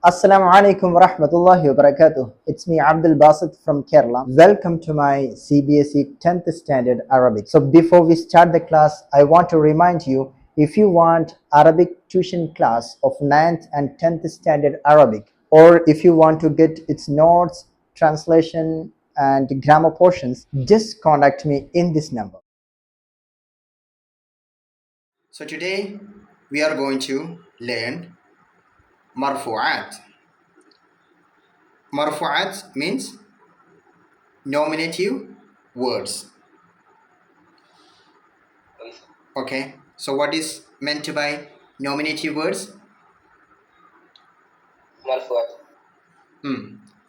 Assalamu alaikum wa rahmatullahi wa barakatuh. It's me Basith from Kerala. Welcome to my CBSE 10th Standard Arabic. So before we start the class, I want to remind you, if you want Arabic tuition class of 9th and 10th Standard Arabic, or if you want to get its notes, translation and grammar portions, just contact me in this number. So today we are going to learn Marfooath. Marfooath means nominative words. Okay, so what is meant by nominative words? Marfooath.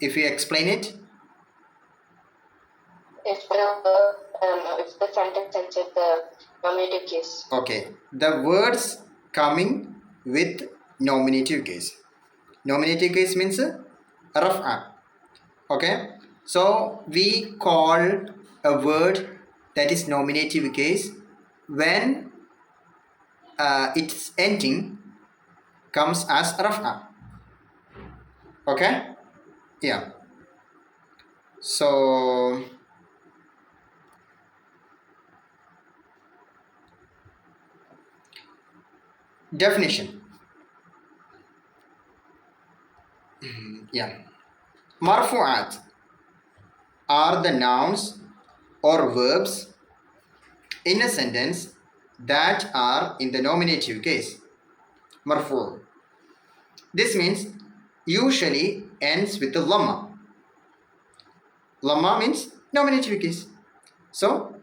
If you explain it. If the sentence ends with the nominative case. Okay, the words coming with nominative case. Nominative case means raf'a. Okay, so we call a word that is nominative case when its ending comes as raf'a. Okay, yeah. So definition. Yeah, marfu'at are the nouns or verbs in a sentence that are in the nominative case. Marfu'. This means usually ends with the lamma. Lamma means nominative case. So,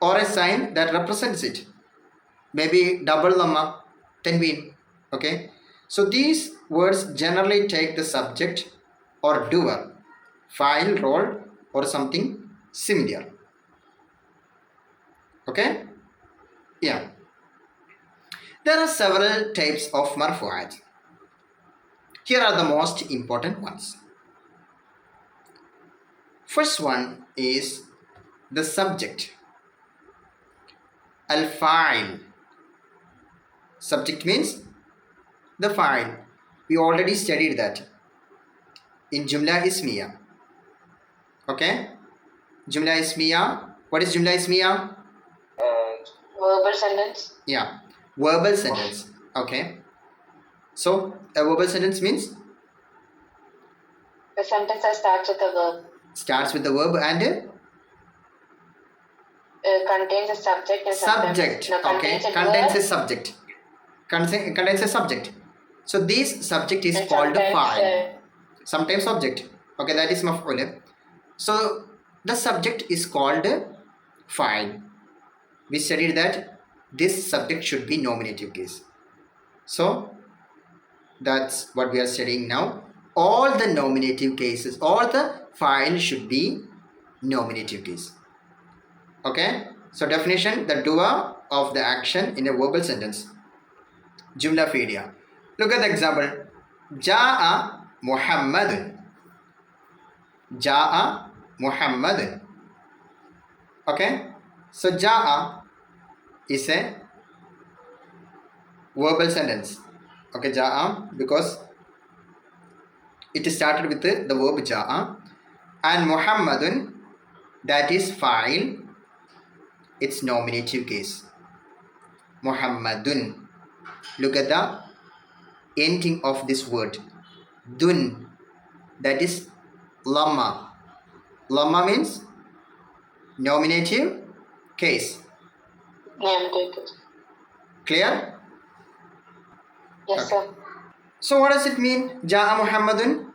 or a sign that represents it. Maybe double lamma, tanween. Okay. So these words generally take the subject or doer, file, role, or something similar. Okay. Yeah. There are several types of marfu'at. Here are the most important ones. First one is the subject. Al-fa'il. Subject means the fa'il. We already studied that in Jumla Ismiya. Okay? Jumla Ismiya. What is Jumla Ismiya? Verbal sentence. Yeah. Verbal sentence. Okay. So, a verbal sentence means? The sentence that starts with a verb. Starts with the verb and? Contains a subject and subject. Okay. Contains a subject. Contains a subject. So this subject is called fa'il. Sometimes subject. Okay, that is maf'ul. So the subject is called fa'il. We studied that this subject should be nominative case. So that's what we are studying now. All the nominative cases, all the fa'il should be nominative case. Okay, so definition: the doer of the action in a verbal sentence. Jumla fi'liya. Look at the example. Ja'a Muhammadun. Ja'a Muhammadun. Okay, so Ja'a is a verbal sentence. Okay, Ja'a, because it started with the verb Ja'a, and Muhammadun, that is fa'il, it's nominative case. Muhammadun. Look at the ending of this word. Dun, that is lamma. Lamma means nominative case. Nominative case. Clear? Yes, okay. sir. So what does it mean? Ja'a Muhammadun.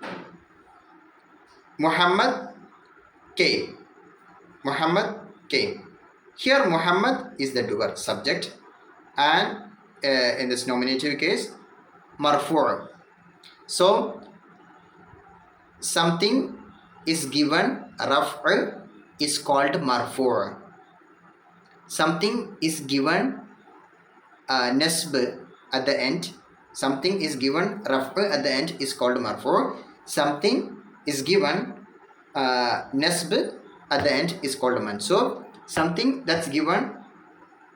Muhammad came. Muhammad came. Here Muhammad is the doer, subject, and in this nominative case, marfu'. So something is given raf'u is called marfu'. Something is given nasb at the end. Something is given raf'u at the end is called marfu'. Something is given nasb at the end is called mansub. Something that's given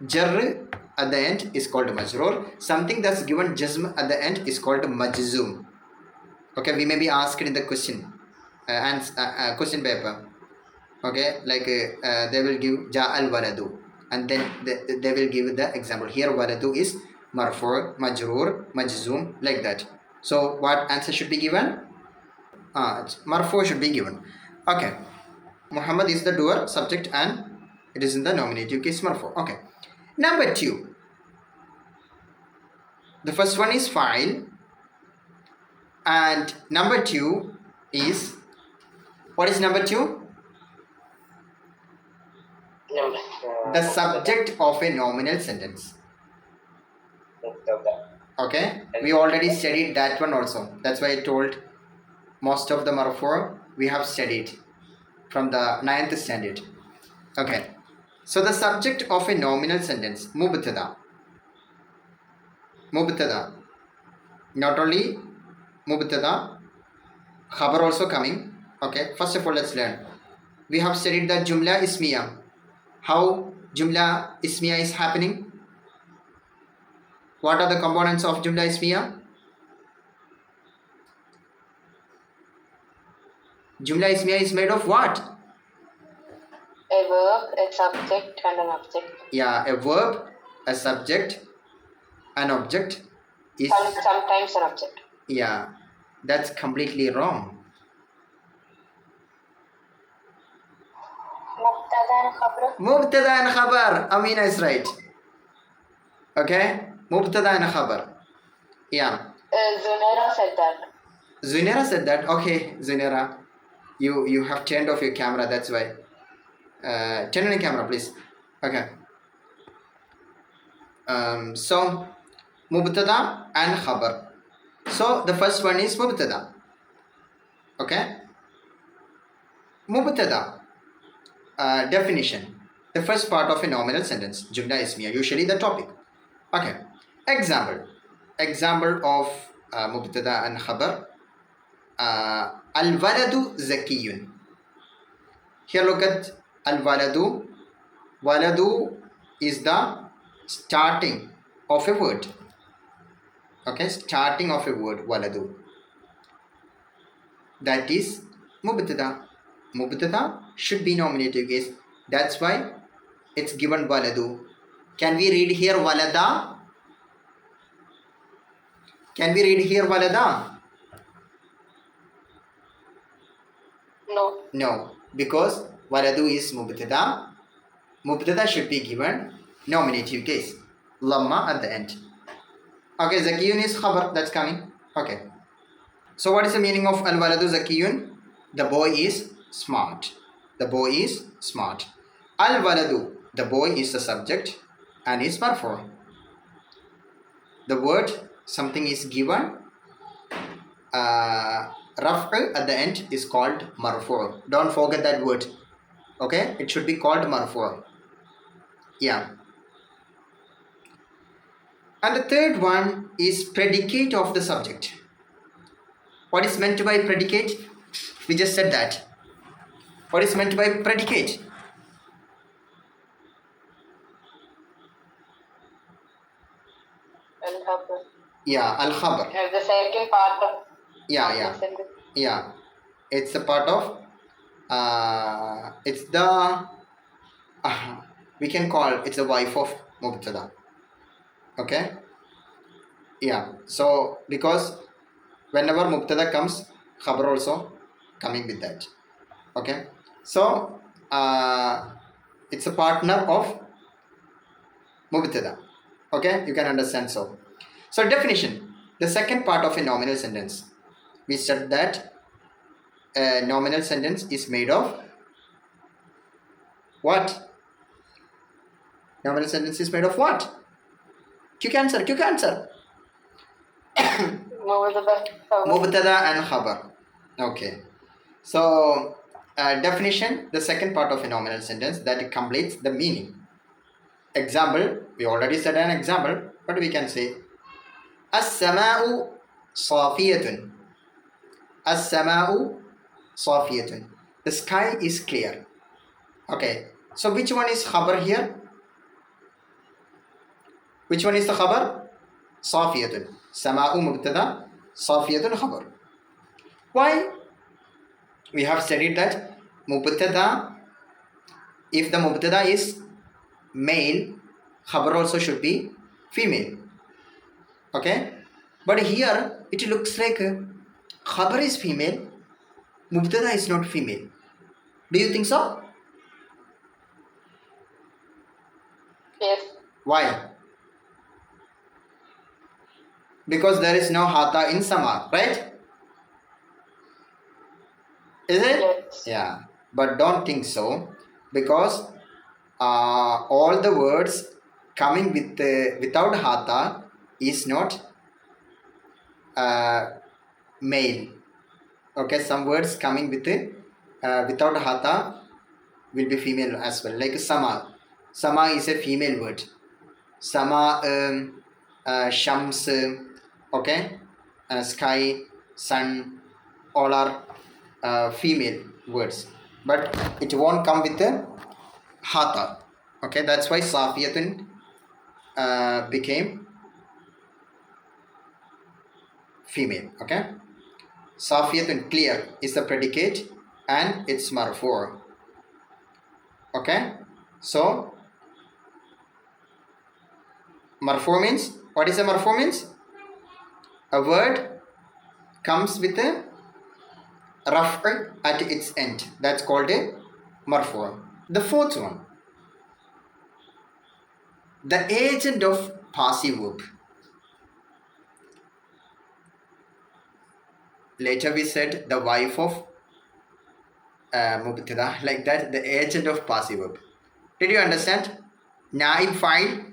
jar at the end is called majroor. Something that's given jazm at the end is called majzoom. Okay, we may be asked in the question and question paper. Okay, like they will give ja al waladu, and then they will give the example. Here waladu is marfu, majroor, majzoom, like that. So what answer should be given? Marfu should be given. Okay, Muhammad is the doer, subject, and it is in the nominative case marfu. Okay, number 2. The first one is fa'il, and number 2 is, what is number 2? The subject of a nominal sentence. Okay, we already studied that one also. That's why I told most of the marfu we have studied from the 9th standard. Okay, so the subject of a nominal sentence, mubtada. Mubtada. Not only mubtada, khabar also coming. Okay, first of all, let's learn. We have studied the jumla ismiya. How jumla ismiya is happening? What are the components of jumla ismiya? Jumla ismiya is made of what? A verb, a subject, and an object. Yeah, a verb, a subject, an object is... Sometimes an object. Yeah, that's completely wrong. Mubtada and khabar. Amina is right. Okay, mubtada and khabar. Yeah. Zunaira said that. Zunaira said that. Okay, Zunaira, you have turned off your camera. That's why. Turn on your camera, please. Okay. So mubtada and khabar. So the first one is mubtada. Okay. Mubtada. Definition. The first part of a nominal sentence. Jumla ismiya. Usually the topic. Okay. Example. Example of mubtada and khabar. Al-waladu zakiyun. Here look at al-waladu. Waladu is the starting of a word. Okay, starting of a word, waladu. That is mubtada. Mubtada should be nominative case. That's why it's given waladu. Can we read here walada? Can we read here walada? No. No, because waladu is mubtada. Mubtada should be given nominative case. Lamma at the end. Okay, zakiyun is khabar, that's coming. Okay. So what is the meaning of al-waladu zakiyun? The boy is smart. The boy is smart. Al-waladu, the boy is the subject and is marfu. The word, something is given, raf'u at the end is called marfu. Don't forget that word. Okay, it should be called marfu. Yeah. And the third one is predicate of the subject. What is meant by predicate? We just said that. What is meant by predicate? Al-khabar. Yeah, al-khabar. The second part of Yeah. Yeah. It's a part of, it's the, we can call it's the wife of mubtada. Okay. Yeah. So because whenever mubtada comes, khabar also coming with that. Okay. So it's a partner of mubtada. Okay, you can understand. So definition. The second part of a nominal sentence. We said that a nominal sentence is made of what? Nominal sentence is made of what? Quick answer. Mubtada and khabar. Okay. So definition, the second part of a nominal sentence that completes the meaning. Example, we already said an example, but we can say as-sama'u safiyatun. As-sama'u safiyatun. The sky is clear. Okay. So which one is khabar here? Which one is the khabar? Safiyatun. Sama'u mubtada, safiyatun khabar. Why? We have studied that mubtada, if the mubtada is male, khabar also should be female. Okay? But here it looks like khabar is female, mubtada is not female. Do you think so? Yes. Why? Because there is no hata in sama, right? Is it? Yes. Yeah. But don't think so, because all the words coming with without hata is not male. Okay, some words coming with without hata will be female as well. Like sama. Sama is a female word. Sama, shams, okay, sky, sun, all are female words, but it won't come with a hata. Okay, that's why safiyatun became female. Okay, safiyatun, clear, is the predicate and it's marfu'. Okay, so marfu' means, what is a marfu' means? A word comes with a raf' at its end. That's called a marfu'. The fourth one, the agent of passive verb. Later we said the wife of mubtada, like that, the agent of passive verb. Did you understand? Naib file.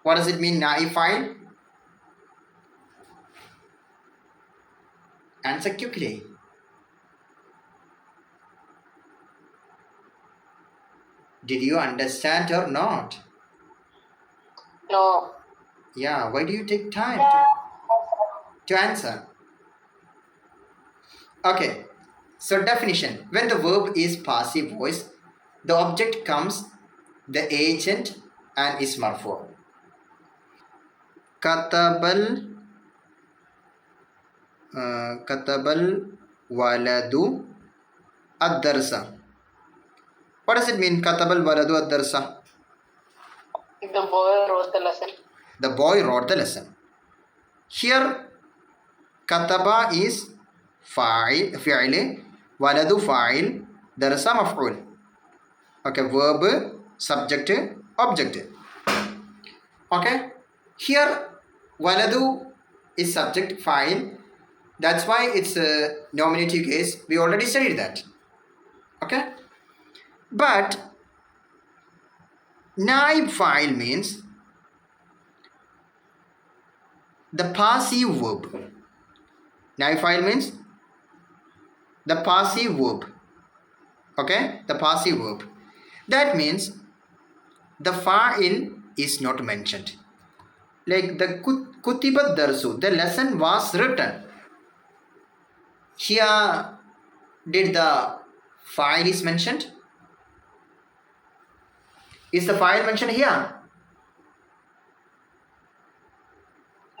What does it mean, naib file? Answer quickly. Did you understand or not? No. Yeah, why do you take time to answer? Okay, so definition. When the verb is passive voice, the object comes, the agent, and is marfu'. Katabal waladu ad-darsa. What does it mean, katabal waladu ad-darsa? The boy wrote the lesson. The boy wrote the lesson. Here, kataba is fa'il, waladu fa'il, darsa maf'ul. Okay, verb, subject, object. Okay, here waladu is subject, fa'il. That's why it's a nominative case. We already studied that. Okay, but naib fa'il means the passive verb. Naib fa'il means the passive verb. Okay, the passive verb. That means the fa'il is not mentioned. Like the kutibat darsu, the lesson was written. Here, did the fa'il is mentioned? Is the fa'il mentioned here?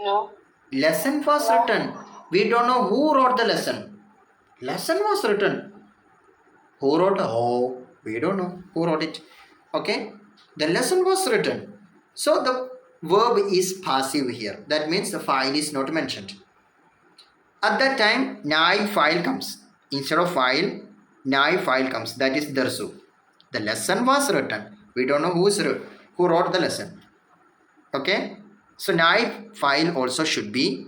No. Lesson was written. We don't know who wrote the lesson. Lesson was written. Who wrote? Oh, we don't know who wrote it. Okay, the lesson was written. So the verb is passive here. That means the fa'il is not mentioned. At that time, naib fa'il comes. Instead of fa'il, naib fa'il comes. That is darsu. The lesson was written. We don't know who wrote the lesson. Okay, so naib fa'il also should be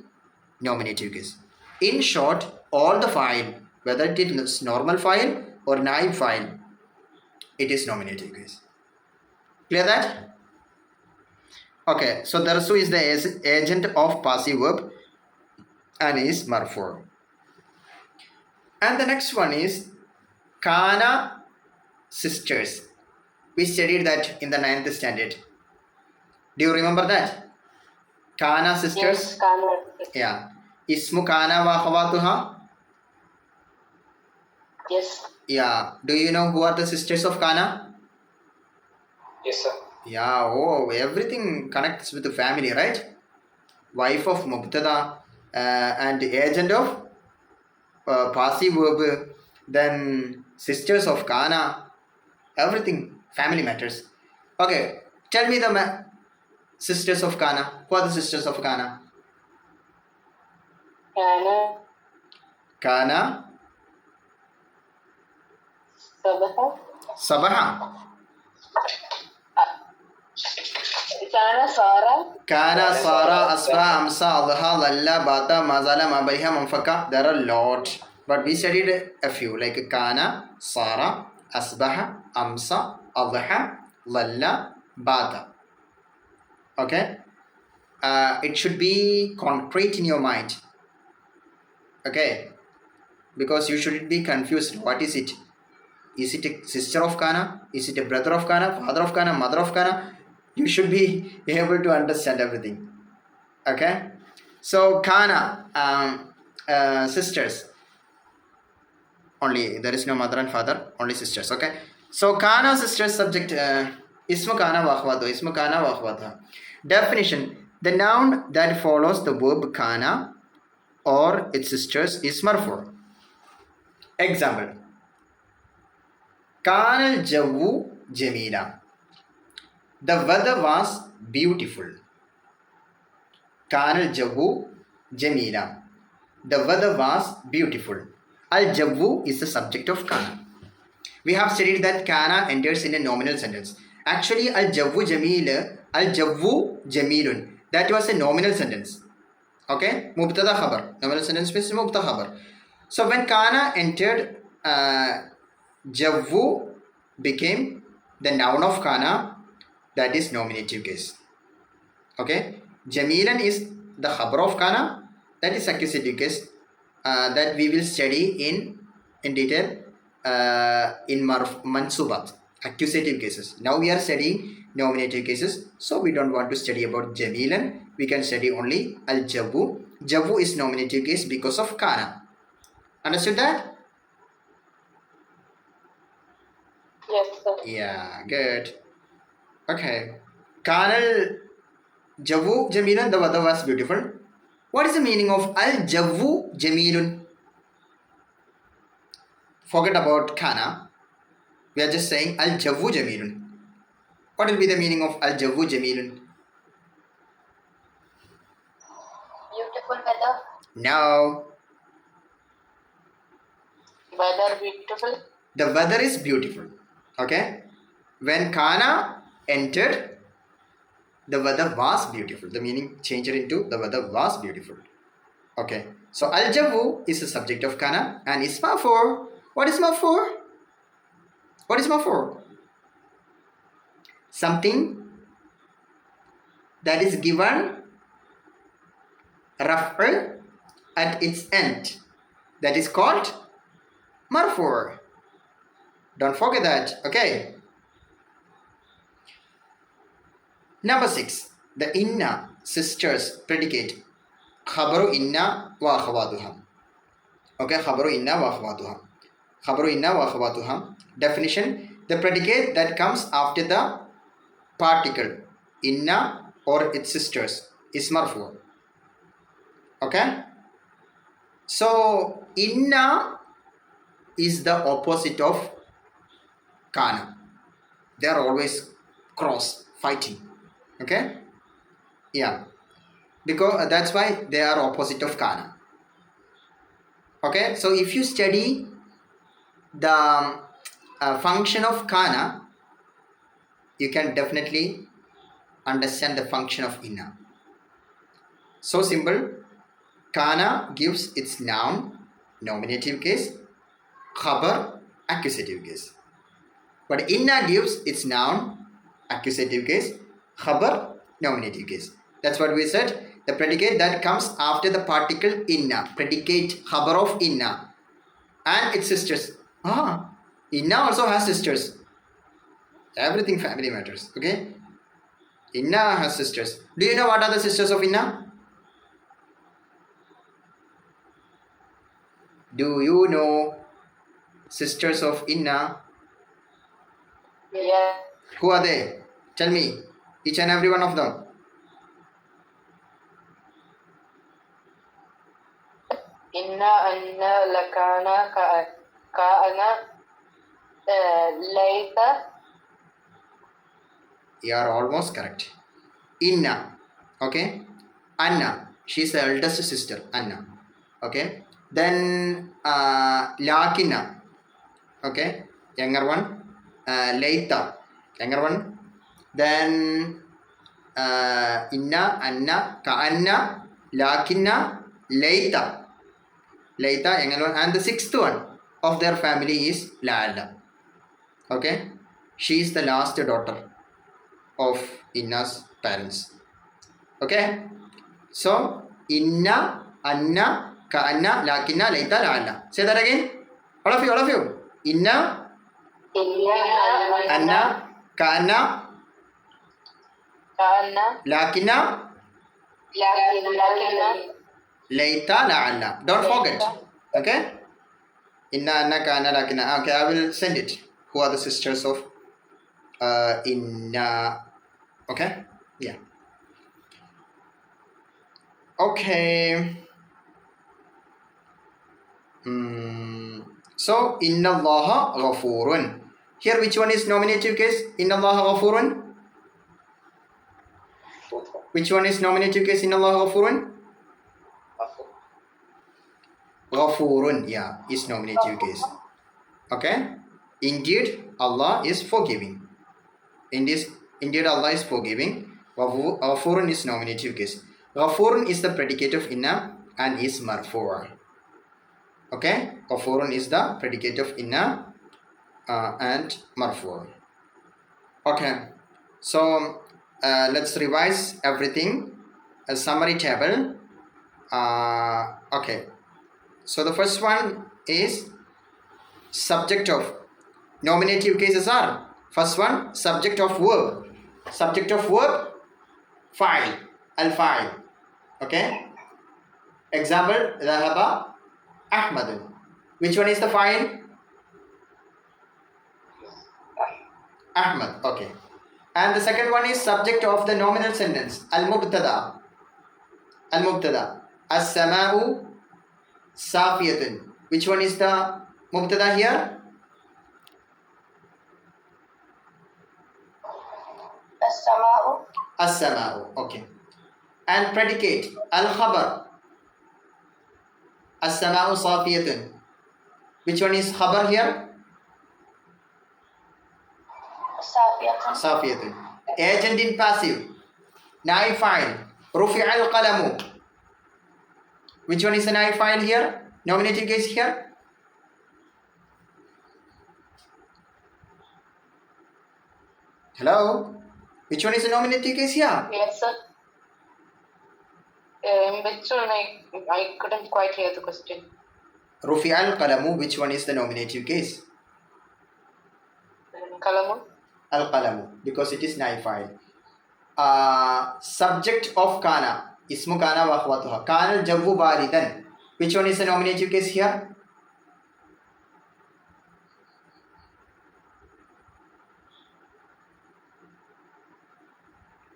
nominative case. In short, all the fa'il, whether it is normal fa'il or naib fa'il, it is nominative case. Clear that? Okay, so darsu is the agent of passive verb and is marfu'. And the next one is Kana sisters. We studied that in the 9th standard. Do you remember that? Kana sisters? Yes, Kana. Yeah. Ismu Kana wa akhawatuha? Yes. Yeah. Do you know who are the sisters of Kana? Yes, sir. Yeah. Oh, everything connects with the family, right? Wife of Mubtada, and agent of passive verb, then sisters of Kana, everything, family matters. Okay, tell me the sisters of Kana. Who are the sisters of Kana? Kana, Kana, Sabaha, Sabaha. Kana, Sara. Kana, Sara, Asba, Amsa, Adha, Lalla, Bata, Mazala, Mabariha, Mamfaka. There are a lot. But we studied a few like Kana, Sara, Asbaha, Amsa, Adha, Lalla, Bata. Okay? It should be concrete in your mind. Okay? Because you shouldn't be confused. What is it? Is it a sister of Kana? Is it a brother of Kana? Father of Kana? Mother of Kana? You should be able to understand everything. Okay? So Kana, sisters. Only there is no mother and father, only sisters. Okay? So Kana sisters subject Ismu Kana wa akhwatuha. Ismu Kana wa akhwatuha. Definition: the noun that follows the verb Kana or its sisters is marfu'. Example: Kana al-jawu jamila. The weather was beautiful. Kana al-jawu jamila. The weather was beautiful. Al-jawu is the subject of Kana. We have studied that Kana enters in a nominal sentence. Actually, al-jawu jamila, al-jawu jamilun. That was a nominal sentence. Okay? Mubtada khabar. Nominal sentence means mubtada khabar. So when Kana entered, Javu became the noun of Kana, that is nominative case. Okay? Jamilan is the khabar of Kana, that is accusative case, that we will study in detail in Mansubat, accusative cases. Now we are studying nominative cases, so we don't want to study about Jamilan. We can study only Al-Javu. Javu is nominative case because of Kana. Understood that? Yes, sir. Yeah, good. Okay. Kanal Javu Jamilun, the weather was beautiful. What is the meaning of Al Javu Jamilun? Forget about Kana. We are just saying Al Javu Jamilun. What will be the meaning of Al Javu Jamilun? Beautiful weather. No. Weather beautiful. The weather is beautiful. Okay. When Kana entered, the weather was beautiful. The meaning changed into the weather was beautiful. Okay. So Al Javu is the subject of Kana and Isma for. What is Marfooath? What is Marfooath? Something that is given raf'al at its end. That is called Marfooath. Don't forget that. Okay. Number 6. The inna, sisters, predicate. Khabaru inna wa akhwatuha. Okay, khabaru inna wa akhwatuha. Khabaru inna wa akhwatuha. Definition: the predicate that comes after the particle inna or its sisters is marfu'. Okay? So inna is the opposite of kana. They are always cross fighting. Okay? Yeah. Because that's why they are opposite of kana. Okay? So if you study the function of kana, you can definitely understand the function of inna. So simple. Kana gives its noun, nominative case, khabar, accusative case. But inna gives its noun, accusative case, khabar, nominative case. That's what we said. The predicate that comes after the particle inna, predicate khabar of inna, and its sisters. Inna also has sisters. Everything family matters. Okay? Inna has sisters. Do you know what are the sisters of inna? Do you know sisters of inna? Yeah. Who are they? Tell me. Each and every one of them. Inna anna lakana ka'ana laita. You are almost correct. Inna. Okay. Anna. She's the eldest sister. Anna. Okay. Then Lakina. Okay. Younger one. Leita. Younger one. Then Inna, Anna, Ka'anna, Lakina, Leita. Leita, younger one. And the sixth one of their family is Lala. Okay. She is the last daughter of Inna's parents. Okay. So, Inna, Anna, Ka'anna, Lakina, Leita, Lala. Say that again. All of you, all of you. Inna, Anna, Ka'anna, Lakina, Leita, Lala. Don't forget. Okay. Inna, Anna, Ka'anna, Lakina. Okay, I will send it. Who are the sisters of Inna? Okay. Yeah. Okay. So, Inna Allaha Ghafurun. Here, which one is nominative case? Inna Allaha Ghafurun. Which one is nominative case? Inna Allaha Ghafurun. Ghafurun, yeah, is nominative case. Okay. Indeed, Allah is forgiving. Indeed, Allah is forgiving. Ghafurun is nominative case. Ghafurun is the predicate of inna and is marfu'ah. Okay. Ghafurun is the predicate of inna and marfu'ah. Okay. So let's revise everything. A summary table. Okay. So the first one is subject of nominative cases are first one subject of verb. Subject of verb fa'il, al-fa'il. Okay. Example, dhahaba Ahmadun. Which one is the fa'il? Ahmad. Okay. And the second one is subject of the nominal sentence al-mubtada. Al-mubtada. As-sama'u safiyatun. Which one is the mubtada here? As-sama'u. As-sama'u. Okay. And predicate al-khabar. As-sama'u safiyatun. Which one is khabar here? Safiyatun. Agent in passive. Naib fa'il. Rufi'a al-qalamu. Which one is the naib fa'il here? Nominative case here? Hello? Which one is the nominative case here? Yes, sir. Which one? I couldn't quite hear the question. Rufi'a al-qalamu. Which one is the nominative case? Kalamu. Al-qalamu. Because it is naib fa'il. Subject of Kana. Ismu Kana wa akhwatuha. Kana al-jawwu baridan. Which one is the nominative case here?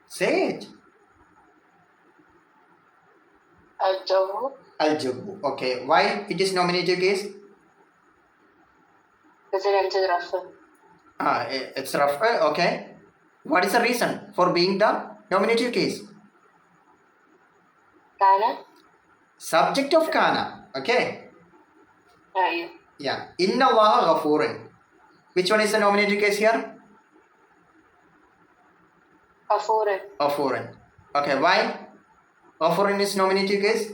Say it. Al-jawwu. Al-jawwu. Okay. Why it is nominative case? Because it ends with rafa. It's rough. Okay. What is the reason for being the nominative case? Kana. Subject of Kana. Okay. Yeah. Yeah. Inna Allaha Ghafurun. Which one is the nominative case here? Ghafurun. Ghafurun. Okay. Why? Ghafurun is nominative case?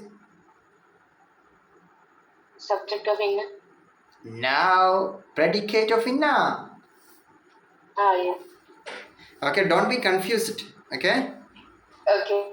Subject of inna. Now, predicate of inna. Yeah. Okay. Don't be confused. Okay. Okay.